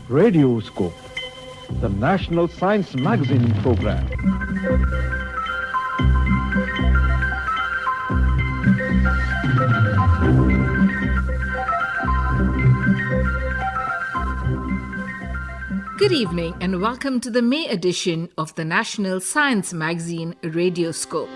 Radioscope, the National Science Magazine program. Good evening and welcome to the May edition of the National Science Magazine Radioscope.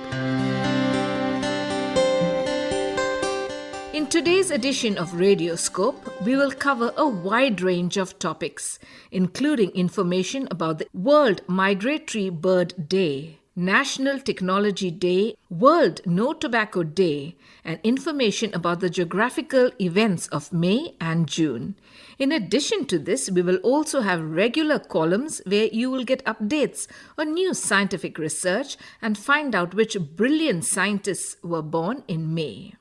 In today's edition of Radioscope, we will cover a wide range of topics, including information about the World Migratory Bird Day, National Technology Day, World No Tobacco Day, and information about the geographical events of May and June. In addition to this, we will also have regular columns where you will get updates on new scientific research and find out which brilliant scientists were born in May.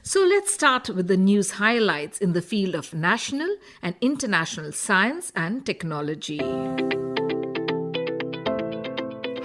So let's start with the news highlights in the field of national and international science and technology.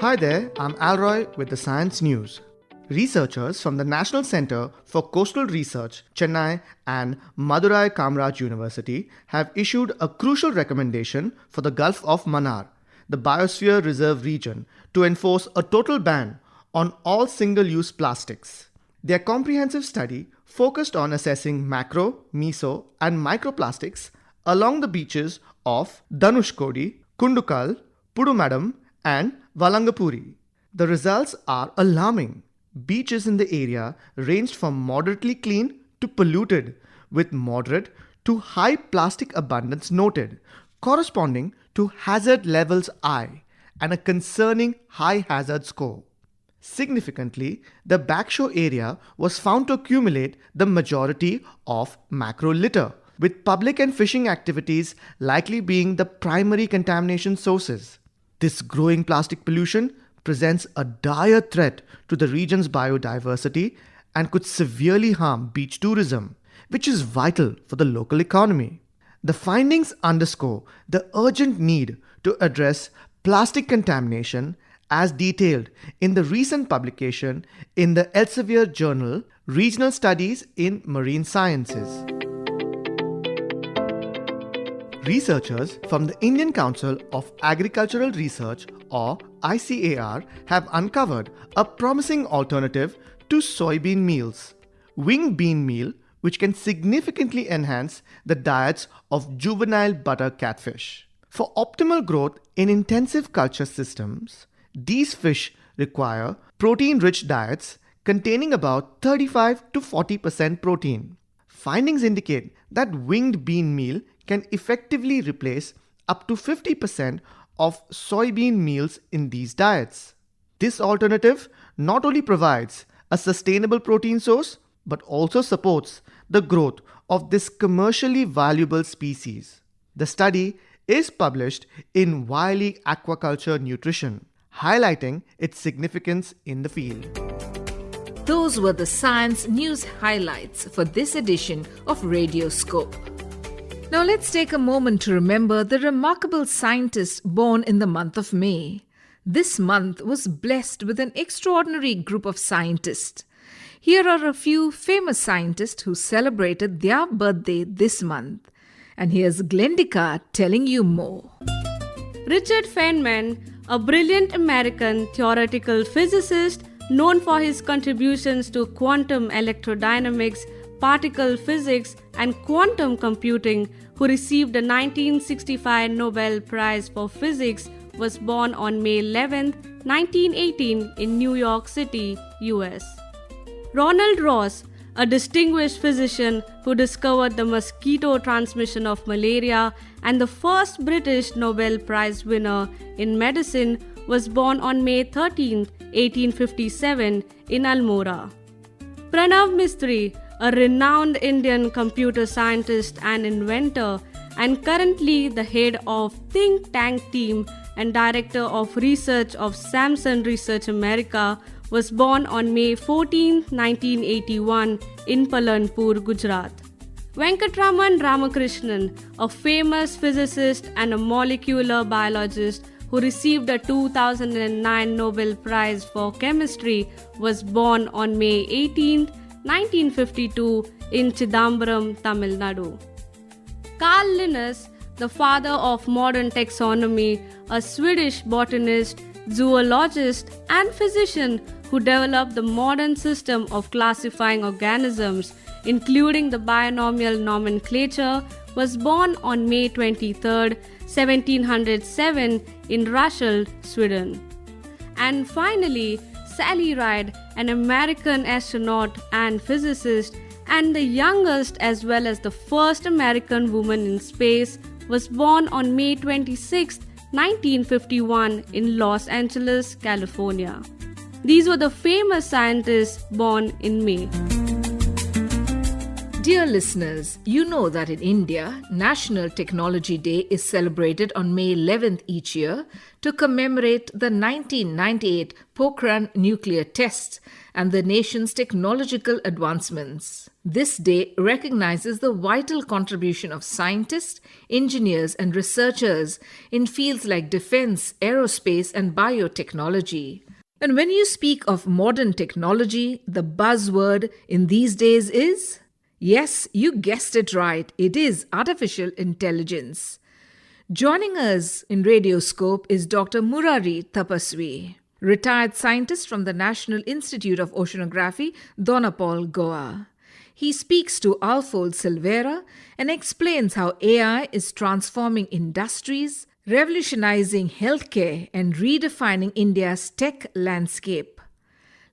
Hi there, I'm Alroy with the Science News. Researchers from the National Center for Coastal Research, Chennai and Madurai Kamaraj University have issued a crucial recommendation for the Gulf of Mannar, the Biosphere Reserve region, to enforce a total ban on all single-use plastics. Their comprehensive study focused on assessing macro, meso and microplastics along the beaches of Dhanushkodi, Kundukal, Pudumadam and Valangapuri. The results are alarming. Beaches in the area ranged from moderately clean to polluted, with moderate to high plastic abundance noted, corresponding to hazard levels I and a concerning high hazard score. Significantly, the backshore area was found to accumulate the majority of macro litter, with public and fishing activities likely being the primary contamination sources. This growing plastic pollution presents a dire threat to the region's biodiversity and could severely harm beach tourism, which is vital for the local economy. The findings underscore the urgent need to address plastic contamination as detailed in the recent publication in the Elsevier journal, Regional Studies in Marine Sciences. Researchers from the Indian Council of Agricultural Research, or ICAR, have uncovered a promising alternative to soybean meals, winged bean meal, which can significantly enhance the diets of juvenile butter catfish. For optimal growth in intensive culture systems, these fish require protein-rich diets containing about 35 to 40% protein. Findings indicate that winged bean meal can effectively replace up to 50% of soybean meals in these diets. This alternative not only provides a sustainable protein source, but also supports the growth of this commercially valuable species. The study is published in Wiley Aquaculture Nutrition, highlighting its significance in the field. Those were the science news highlights for this edition of Radioscope. Now let's take a moment to remember the remarkable scientists born in the month of May. This month was blessed with an extraordinary group of scientists. Here are a few famous scientists who celebrated their birthday this month. And here's Glendika telling you more. Richard Feynman, a brilliant American theoretical physicist known for his contributions to quantum electrodynamics, particle physics, and quantum computing, who received the 1965 Nobel Prize for Physics, was born on May 11, 1918 in New York City, US. Ronald Ross, a distinguished physician who discovered the mosquito transmission of malaria and the first British Nobel Prize winner in medicine, was born on May 13, 1857 in Almora. Pranav Mistry, a renowned Indian computer scientist and inventor, and currently the head of think tank team and director of research of Samsung Research America, was born on May 14, 1981 in Palanpur, Gujarat. Venkatraman Ramakrishnan, a famous physicist and a molecular biologist who received a 2009 Nobel Prize for Chemistry, was born on May 18, 1952 in Chidambaram, Tamil Nadu. Carl Linnaeus, the father of modern taxonomy, a Swedish botanist, zoologist, and physician who developed the modern system of classifying organisms, including the binomial nomenclature, was born on May 23, 1707 in Rasheld, Sweden. And finally, Sally Ride, an American astronaut and physicist, and the youngest as well as the first American woman in space, was born on May 26, 1951 in Los Angeles, California. These were the famous scientists born in May. Dear listeners, you know that in India, National Technology Day is celebrated on May 11th each year to commemorate the 1998 Pokhran nuclear tests and the nation's technological advancements. This day recognizes the vital contribution of scientists, engineers, and researchers in fields like defense, aerospace, and biotechnology. And when you speak of modern technology, the buzzword in these days is? Yes, you guessed it right. It is artificial intelligence. Joining us in Radioscope is Dr. Murari Tapaswi, retired scientist from the National Institute of Oceanography, Donapal, Goa. He speaks to Alfold Silvera and explains how AI is transforming industries, revolutionizing healthcare, and redefining India's tech landscape.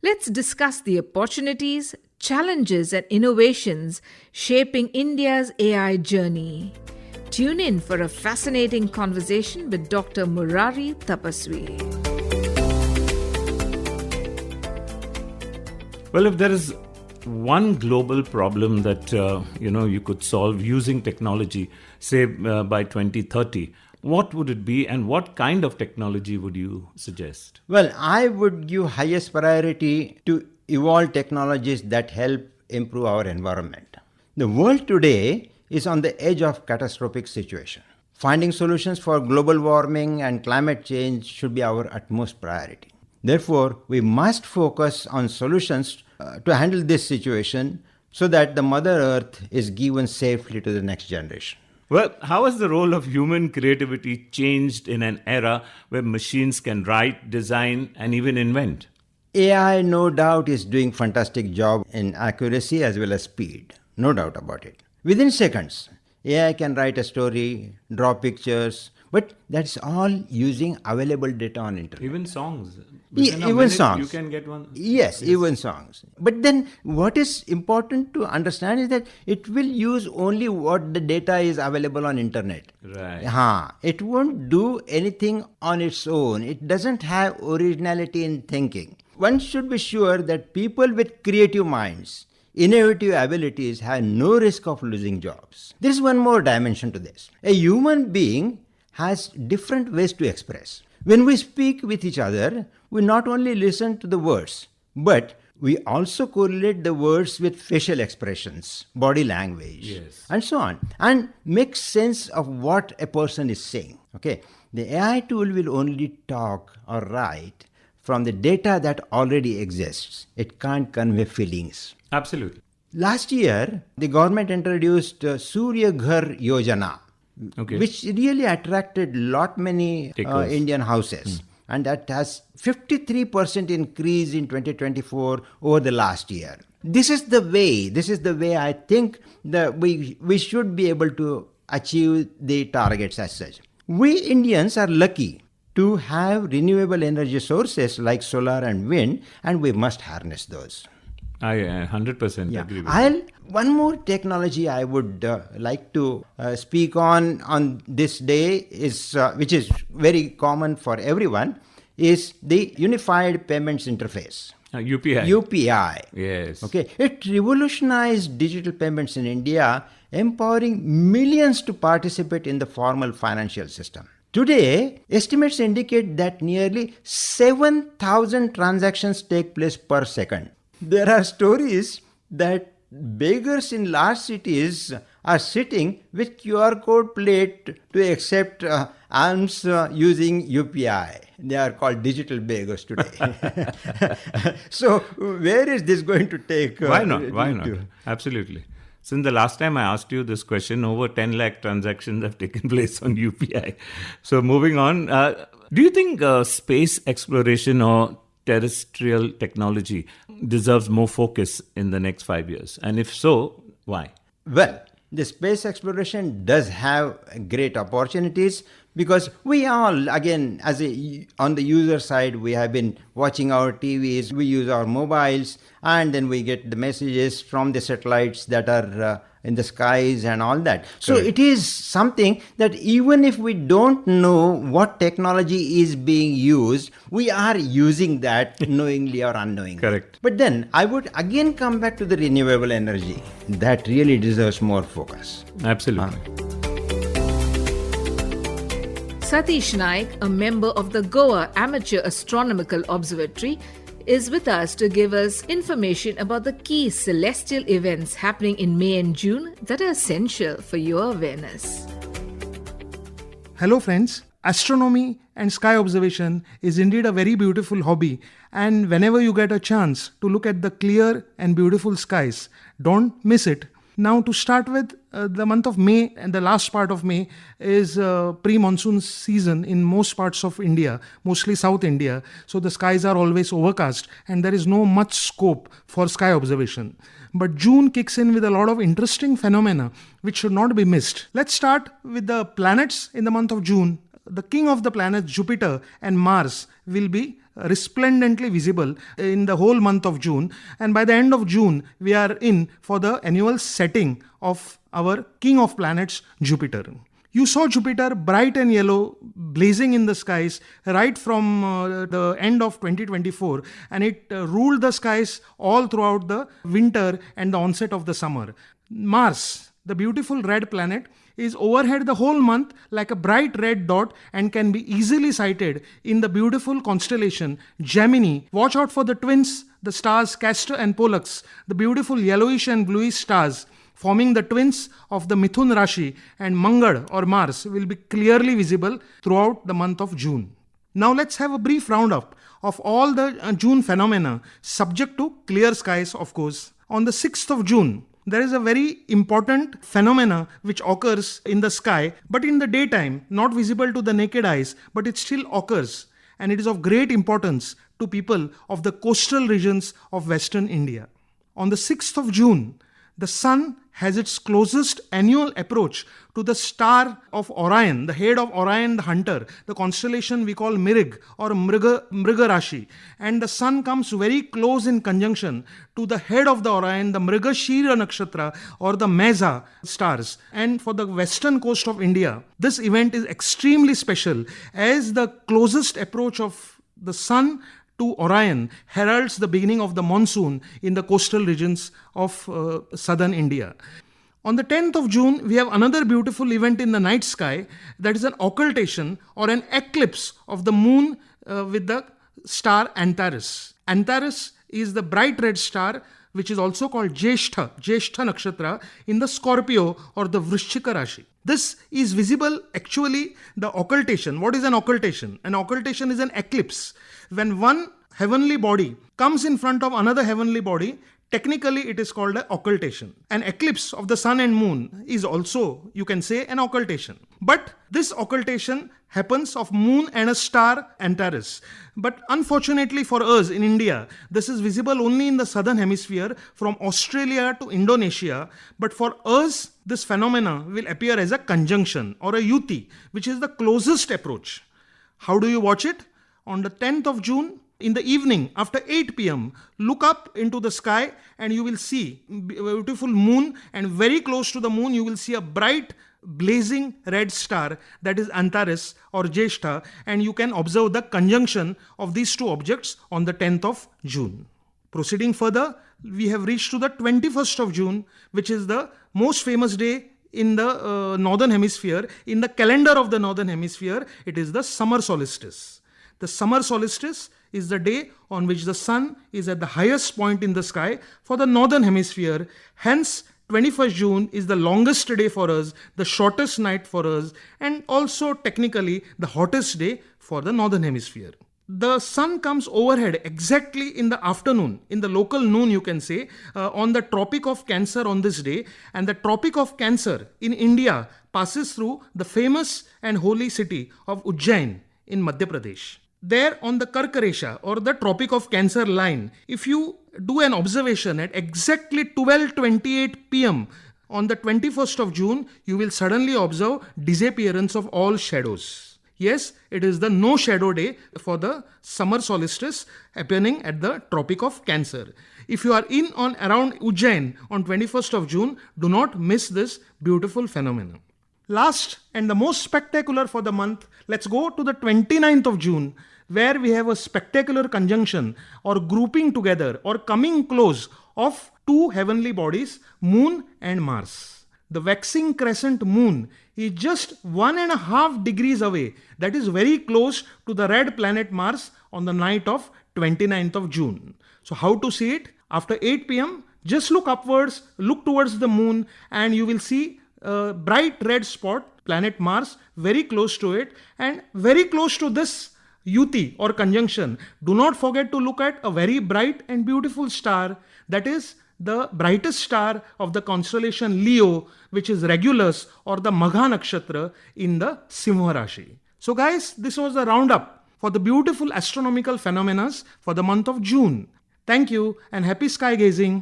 Let's discuss the opportunities, challenges, and innovations shaping India's AI journey. Tune in for a fascinating conversation with Dr. Murari Tapaswi. Well, if there is one global problem that you could solve using technology, say by 2030, what would it be, and what kind of technology would you suggest? Well, I would give highest priority to evolve technologies that help improve our environment. The world today is on the edge of catastrophic situation. Finding solutions for global warming and climate change should be our utmost priority. Therefore, we must focus on solutions to handle this situation so that the Mother Earth is given safely to the next generation. Well, how has the role of human creativity changed in an era where machines can write, design, and even invent? AI, no doubt, is doing fantastic job in accuracy as well as speed. No doubt about it. Within seconds, AI can write a story, draw pictures, but that's all using available data on internet. Even songs. Even songs. You can get one. Yes, even songs. But then what is important to understand is that it will use only what the data is available on internet. Right. It won't do anything on its own. It doesn't have originality in thinking. One should be sure that people with creative minds, innovative abilities have no risk of losing jobs. There is one more dimension to this. A human being has different ways to express. When we speak with each other, we not only listen to the words, but we also correlate the words with facial expressions, body language, and so on, and make sense of what a person is saying. Okay, the AI tool will only talk or write from the data that already exists. It can't convey feelings. Absolutely. Last year, the government introduced Surya Ghar Yojana, which really attracted many Indian houses. And that has 53% increase in 2024 over the last year. This is the way I think that we should be able to achieve the targets as such. We Indians are lucky to have renewable energy sources like solar and wind, and we must harness those. I 100% agree with you. One more technology I would like to speak on this day is, which is very common for everyone, is the Unified Payments Interface. UPI. UPI. Yes. Okay. It revolutionized digital payments in India, empowering millions to participate in the formal financial system. Today, estimates indicate that nearly 7,000 transactions take place per second. There are stories that beggars in large cities are sitting with QR code plate to accept alms using UPI. They are called digital beggars today. So where is this going to take? Why not? Absolutely. Since the last time I asked you this question, over 10 lakh transactions have taken place on UPI. So moving on, do you think space exploration or terrestrial technology deserves more focus in the next 5 years? And if so, why? Well, the space exploration does have great opportunities because we all, again, on the user side, we have been watching our TVs, we use our mobiles, and then we get the messages from the satellites that are in the skies and all that. So it is something that even if we don't know what technology is being used, we are using that knowingly or unknowingly. Correct. But then I would again come back to the renewable energy. That really deserves more focus. Absolutely. Satish Nayak, a member of the Goa Amateur Astronomical Observatory, is with us to give us information about the key celestial events happening in May and June that are essential for your awareness. Hello friends, astronomy and sky observation is indeed a very beautiful hobby, and whenever you get a chance to look at the clear and beautiful skies, don't miss it. Now to start with, the month of May and the last part of May is pre-monsoon season in most parts of India, mostly South India. So the skies are always overcast and there is no much scope for sky observation. But June kicks in with a lot of interesting phenomena which should not be missed. Let's start with the planets in the month of June. The king of the planets, Jupiter and Mars, will be resplendently visible in the whole month of June, and by the end of June we are in for the annual setting of our king of planets, Jupiter. You saw Jupiter bright and yellow blazing in the skies right from the end of 2024, and it ruled the skies all throughout the winter and the onset of the summer. Mars, the beautiful red planet, is overhead the whole month like a bright red dot and can be easily sighted in the beautiful constellation Gemini. Watch out for the twins, the stars Castor and Pollux, the beautiful yellowish and bluish stars forming the twins of the Mithun Rashi, and Mangal or Mars will be clearly visible throughout the month of June. Now let's have a brief roundup of all the June phenomena, subject to clear skies of course. On the 6th of June, there is a very important phenomena which occurs in the sky, but in the daytime, not visible to the naked eyes, but it still occurs, and it is of great importance to people of the coastal regions of Western India. On the 6th of June, the sun has its closest annual approach to the star of Orion, the head of Orion the hunter, the constellation we call Mirig or Mriga Rashi. And the sun comes very close in conjunction to the head of the Orion, the Mrigashira Nakshatra or the Meza stars. And for the western coast of India, this event is extremely special as the closest approach of the sun to Orion heralds the beginning of the monsoon in the coastal regions of southern India. On the 10th of June, we have another beautiful event in the night sky, that is an occultation or an eclipse of the moon with the star Antares. Antares is the bright red star which is also called Jeshtha Nakshatra in the Scorpio or the Vrishchika Rashi. This is visible, actually, the occultation. What is an occultation? An occultation is an eclipse. When one heavenly body comes in front of another heavenly body, technically it is called an occultation. An eclipse of the sun and moon is also, you can say, an occultation. But this occultation happens of moon and a star Antares. But unfortunately for us in India, this is visible only in the southern hemisphere from Australia to Indonesia. But for us, this phenomena will appear as a conjunction or a yuti, which is the closest approach. How do you watch it? On the 10th of June, in the evening, after 8 p.m., look up into the sky and you will see a beautiful moon, and very close to the moon you will see a bright blazing red star, that is Antares or Jeshtha, and you can observe the conjunction of these two objects on the 10th of June. Proceeding further, we have reached to the 21st of June, which is the most famous day in the northern hemisphere. In the calendar of the northern hemisphere, it is the summer solstice. The summer solstice is the day on which the sun is at the highest point in the sky for the northern hemisphere. Hence, 21st June is the longest day for us, the shortest night for us, and also technically the hottest day for the northern hemisphere. the sun comes overhead exactly in the afternoon, in the local noon, you can say, on the Tropic of Cancer on this day. And the Tropic of Cancer in India passes through the famous and holy city of Ujjain in Madhya Pradesh. There on the Karkaresha or the Tropic of Cancer line, if you do an observation at exactly 12:28 p.m. on the 21st of June, you will suddenly observe disappearance of all shadows. Yes, it is the no shadow day for the summer solstice happening at the Tropic of Cancer. If you are in on around Ujjain on 21st of June, do not miss this beautiful phenomenon. Last and the most spectacular for the month, let's go to the 29th of June, where we have a spectacular conjunction or grouping together or coming close of two heavenly bodies, Moon and Mars. The waxing crescent moon is just 1.5 degrees away. That is very close to the red planet Mars on the night of 29th of June. So how to see it? After 8 p.m., just look upwards, look towards the moon, and you will see a bright red spot, planet Mars, very close to it. And very close to this Yuti or conjunction, do not forget to look at a very bright and beautiful star, that is the brightest star of the constellation Leo, which is Regulus or the Magha Nakshatra in the Simha Rashi. So guys, this was the roundup for the beautiful astronomical phenomena for the month of June. Thank you and happy sky gazing.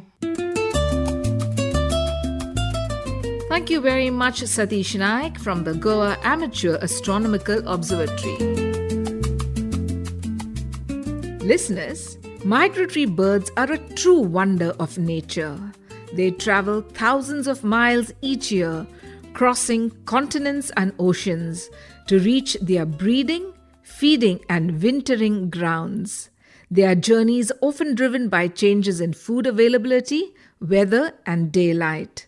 Thank you very much, Satish Nayak from the Goa Amateur Astronomical Observatory. Listeners, migratory birds are a true wonder of nature. They travel thousands of miles each year, crossing continents and oceans to reach their breeding, feeding, and wintering grounds. Their journey is often driven by changes in food availability, weather, and daylight.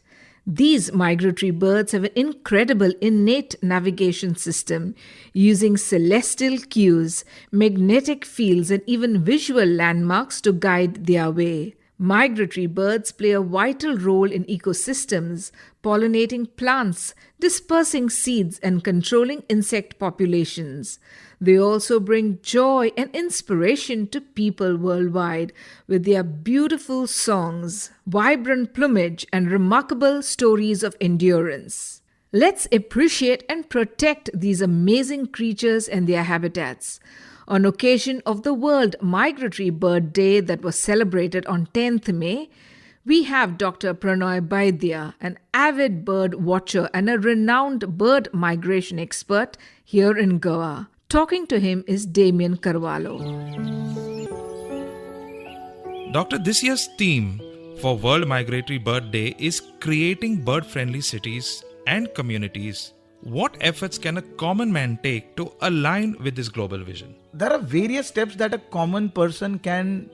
These migratory birds have an incredible innate navigation system using celestial cues, magnetic fields, and even visual landmarks to guide their way. Migratory birds play a vital role in ecosystems, pollinating plants, dispersing seeds, and controlling insect populations. They also bring joy and inspiration to people worldwide with their beautiful songs, vibrant plumage, and remarkable stories of endurance. Let's appreciate and protect these amazing creatures and their habitats. On occasion of the World Migratory Bird Day that was celebrated on 10th May, we have Dr. Pronoy Baidya, an avid bird watcher and a renowned bird migration expert here in Goa. Talking to him is Damien Carvalho. Doctor, this year's theme for World Migratory Bird Day is creating bird-friendly cities and communities. What efforts can a common man take to align with this global vision? There are various steps that a common person can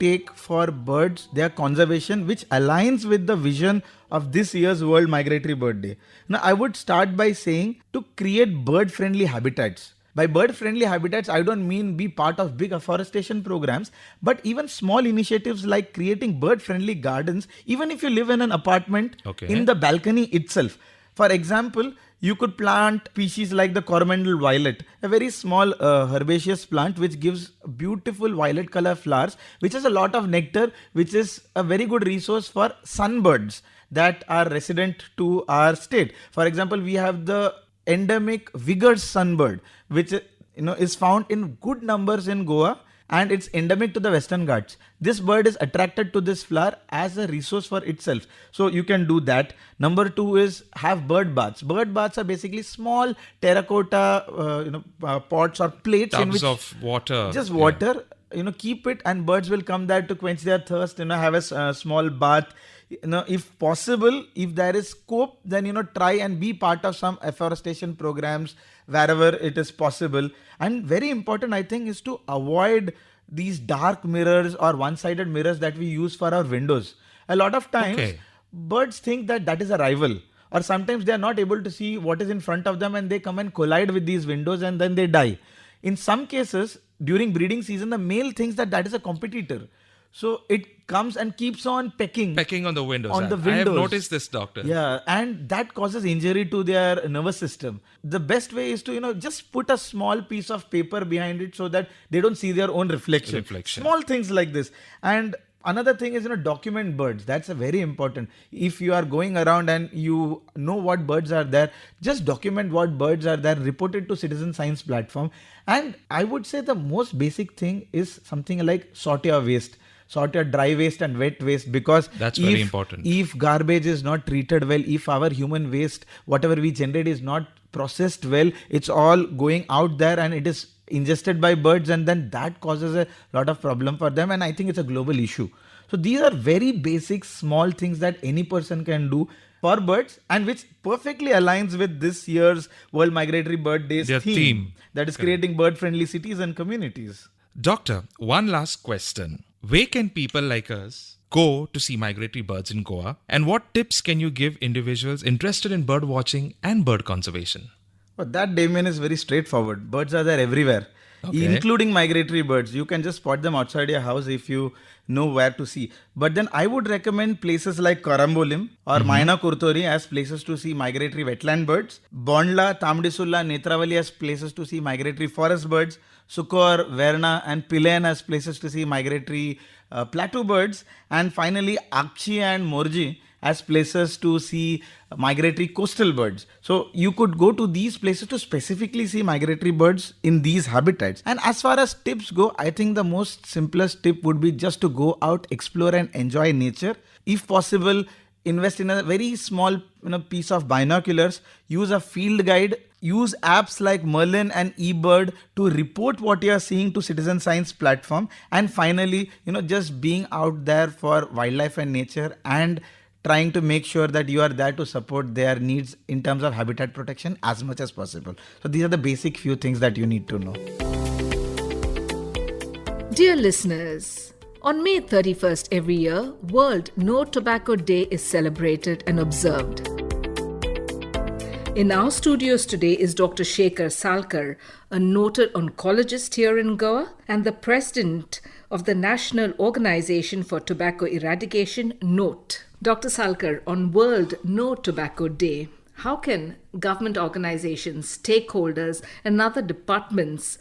take for birds, their conservation, which aligns with the vision of this year's World Migratory Bird Day. Now, I would start by saying to create bird-friendly habitats. By bird-friendly habitats, I don't mean be part of big afforestation programs, but even small initiatives like creating bird-friendly gardens, even if you live in an apartment in the balcony itself. For example, you could plant species like the coromandel violet, a very small herbaceous plant which gives beautiful violet color flowers, which has a lot of nectar, which is a very good resource for sunbirds that are resident to our state. For example, we have the endemic Vigor's sunbird, which is found in good numbers in Goa, and it's endemic to the Western Ghats. This bird is attracted to this flower as a resource for itself. So you can do that. Number 2 is have bird baths. Bird baths are basically small terracotta pots or plates Tubs in which of water. Just water. Keep it, and birds will come there to quench their thirst. Have a small bath. If possible, if there is scope, then try and be part of some afforestation programs wherever it is possible. And very important, I think, is to avoid these dark mirrors or one-sided mirrors that we use for our windows. A lot of times, birds think that is a rival, or sometimes they are not able to see what is in front of them, and they come and collide with these windows, and then they die. In some cases, during breeding season, the male thinks that is a competitor. So it comes and keeps on Pecking on the windows. On the I have windows. noticed this, doctor. Yeah, and that causes injury to their nervous system. The best way is to, just put a small piece of paper behind it so that they don't see their own reflection. Small things like this. And another thing is, document birds. That's a very important. If you are going around and you know what birds are there, just document what birds are there, report it to Citizen Science platform. And I would say the most basic thing is something like sort your waste. Sort your dry waste and wet waste, because that's very important. If garbage is not treated well, if our human waste, whatever we generate, is not processed well, it's all going out there and it is ingested by birds, and then that causes a lot of problem for them, and I think it's a global issue. So these are very basic small things that any person can do for birds, and which perfectly aligns with this year's World Migratory Bird Day's theme. That is creating bird-friendly cities and communities. Doctor, one last question. Where can people like us go to see migratory birds in Goa? And what tips can you give individuals interested in bird watching and bird conservation? Well, that, Damien, is very straightforward. Birds are there everywhere, including migratory birds. You can just spot them outside your house if you know where to see. But then I would recommend places like Karambolim or Maina Kurtori as places to see migratory wetland birds, Bondla, Tamdisulla, Netravali as places to see migratory forest birds, Sukor, Verna and Pilen as places to see migratory plateau birds, and finally Akchi and Morji as places to see migratory coastal birds. So you could go to these places to specifically see migratory birds in these habitats. And as far as tips go, I think the most simplest tip would be just to go out, explore and enjoy nature. If possible, invest in a very small piece of binoculars, use a field guide, use apps like Merlin and eBird to report what you are seeing to Citizen Science platform. And finally, just being out there for wildlife and nature and trying to make sure that you are there to support their needs in terms of habitat protection as much as possible. So these are the basic few things that you need to know. Dear listeners, on May 31st every year, World No Tobacco Day is celebrated and observed. In our studios today is Dr. Shekhar Salkar, a noted oncologist here in Goa and the president of the National Organization for Tobacco Eradication, NOTE. Dr. Salkar, on World No Tobacco Day, how can government organizations, stakeholders and other departments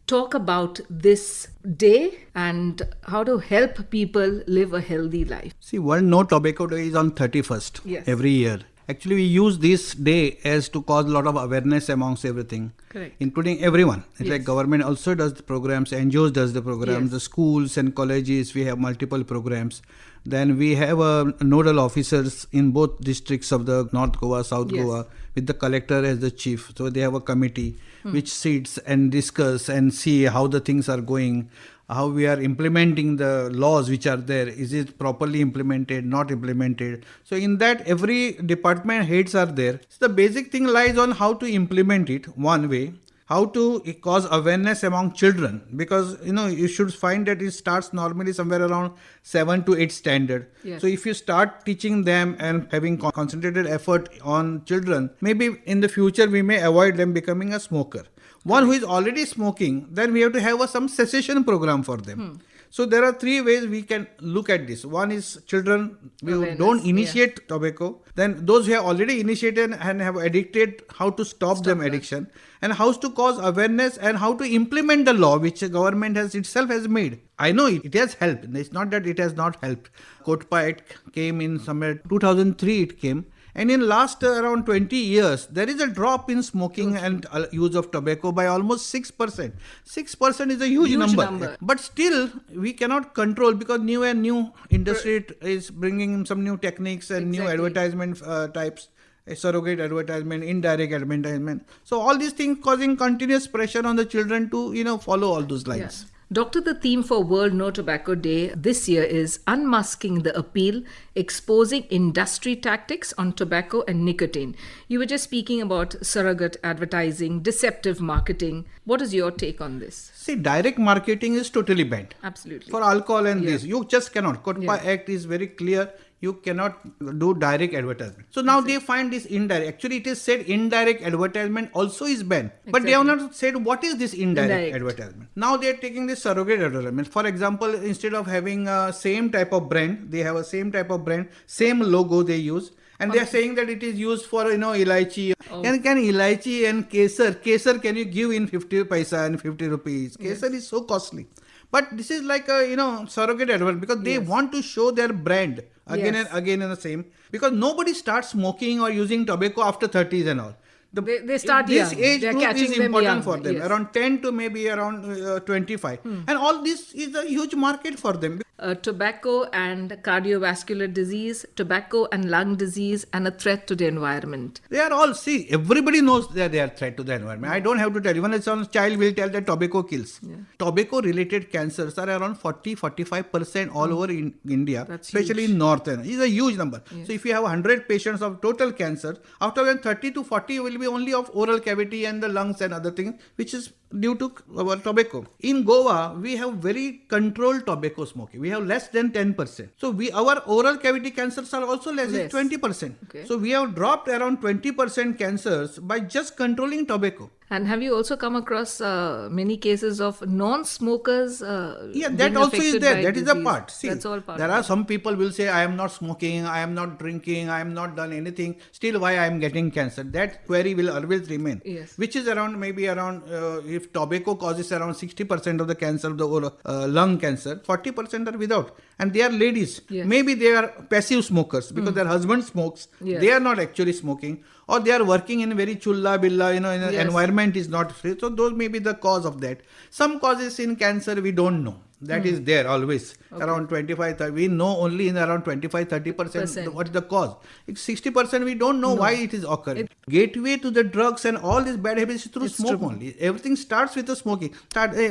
talk about this day and how to help people live a healthy life? See, World No Tobacco Day is on 31st every year. Actually, we use this day as to cause a lot of awareness amongst everything, including everyone. It's like government also does the programs, NGOs does the programs, the schools and colleges, we have multiple programs. Then we have nodal officers in both districts of the North Goa, South Goa, with the collector as the chief. So they have a committee which sits and discuss and see how the things are going, how we are implementing the laws which are there. Is it properly implemented, not implemented? So in that, every department heads are there. So the basic thing lies on how to implement it one way. How to cause awareness among children, because you should find that it starts normally somewhere around 7 to 8 standard. So if you start teaching them and having concentrated effort on children, maybe in the future we may avoid them becoming a smoker. One who is already smoking, then we have to have some cessation program for them. So there are 3 ways we can look at this. One is children who don't initiate tobacco. Then those who have already initiated and have addicted, how to stop them addiction. And how to cause awareness and how to implement the law which the government itself has made. I know it has helped. It's not that it has not helped. Kotpa Act came in somewhere 2003 it came. And in last around 20 years, there is a drop in smoking and use of tobacco by almost 6%. 6% is a huge number. But still, we cannot control because new industry is bringing some new techniques and new advertisement types. Surrogate advertisement, indirect advertisement. So all these things causing continuous pressure on the children to, follow all those lines. Doctor, the theme for World No Tobacco Day this year is Unmasking the Appeal, Exposing Industry Tactics on Tobacco and Nicotine. You were just speaking about surrogate advertising, deceptive marketing. What is your take on this? See, direct marketing is totally banned. Absolutely. For alcohol and this, you just cannot. Kotpa Act is very clear. you cannot do direct advertisement. So now they find this indirect. Actually, it is said indirect advertisement also is banned. But they have not said what is this indirect advertisement. Now they are taking this surrogate advertisement. For example, instead of having same type of brand, they have a same type of brand, same logo they use. And they are saying that it is used for, elaichi. And can elaichi and kesar can you give in 50 paisa and 50 rupees? Kesar is so costly. But this is like a, surrogate advertisement because they want to show their brand again and again and the same. Because nobody starts smoking or using tobacco after 30s and all. They start this young. age They're group is important for them, yes. around 10 to maybe around 25. And all this is a huge market for them. Tobacco and cardiovascular disease, tobacco and lung disease, and a threat to the environment. They are all, everybody knows that they are a threat to the environment. I don't have to tell. Even a child will tell that tobacco kills. Tobacco related cancers are around 40-45% all over in India, especially in North. It's a huge number. So if you have 100 patients of total cancer, after when 30 to 40 will be only of oral cavity and the lungs and other things, which is due to our tobacco. In Goa, we have very controlled tobacco smoking. We have less than 10%. So our oral cavity cancers are also less than 20%. Okay. So we have dropped around 20% cancers by just controlling tobacco. And have you also come across many cases of non-smokers? That also is there. That is a part. That's all part. There are some people will say, I am not smoking, I am not drinking, I am not done anything. Still, why I am getting cancer? That query will always remain. Yes. Which is around if tobacco causes around 60% of the cancer of the lung cancer, 40% are without. And they are ladies. Yes. Maybe they are passive smokers because their husband smokes. Yes. They are not actually smoking. Or they are working in very chulla billa, environment is not free. So those may be the cause of that. Some causes in cancer we don't know. That is there always. Around 25-30%. We know only in around 25-30% what is the cause. 60% we don't know why it is occurring. Gateway to the drugs and all these bad habits is through smoke only. Everything starts with the smoking. Today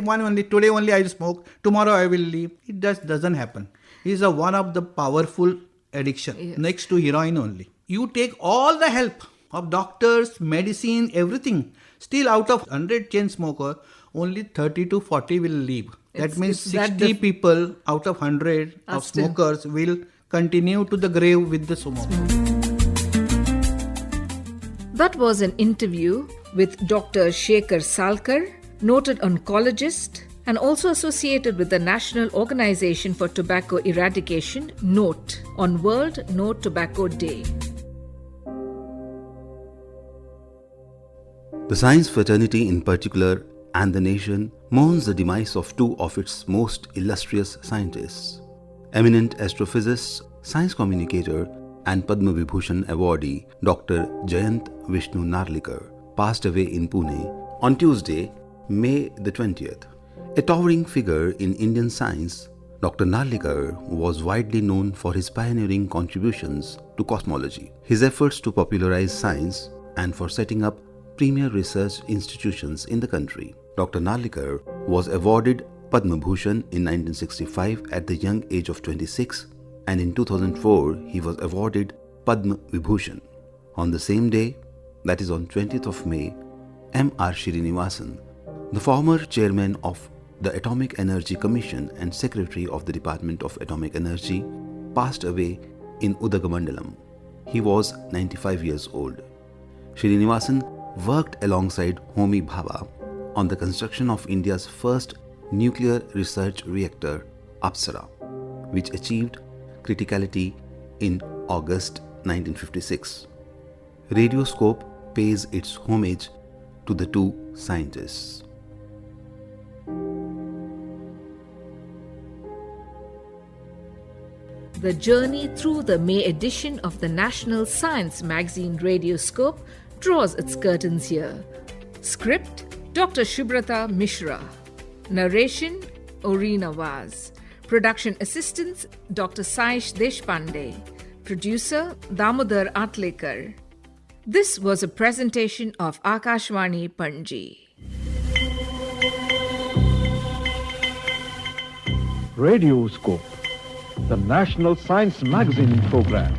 only I smoke, tomorrow I will leave. It doesn't happen. It is one of the powerful addiction next to heroin only. You take all the help of doctors, medicine, everything. Still out of 100 chain smoker, only 30 to 40 will leave. That means 60 people out of 100 of smokers will continue to the grave with the smoke. That was an interview with Dr. Shekhar Salkar, noted oncologist and also associated with the National Organization for Tobacco Eradication, NOTE, on World No Tobacco Day. The science fraternity in particular and the nation mourns the demise of two of its most illustrious scientists. Eminent astrophysicist, science communicator and Padma Vibhushan awardee Dr. Jayant Vishnu Narlikar passed away in Pune on Tuesday, May the 20th. A towering figure in Indian science, Dr. Narlikar was widely known for his pioneering contributions to cosmology, his efforts to popularize science and for setting up premier research institutions in the country. Dr. Narlikar was awarded Padma Bhushan in 1965 at the young age of 26, and in 2004 he was awarded Padma Vibhushan. On the same day, that is on 20th of May, M.R. Srinivasan, the former chairman of the Atomic Energy Commission and secretary of the Department of Atomic Energy, passed away in Udagamandalam. He was 95 years old. Srinivasan worked alongside Homi Bhabha on the construction of India's first nuclear research reactor, Apsara, which achieved criticality in August 1956. Radioscope pays its homage to the two scientists. The journey through the May edition of the national science magazine Radioscope draws its curtains here. Script: Dr. Shubhrata Mishra. Narration: Oreena Vaz. Production assistants: Dr. Saish Deshpande. Producer: Damodar Athalekar. This was a presentation of Akashvani Panaji. Radioscope, the national science magazine program.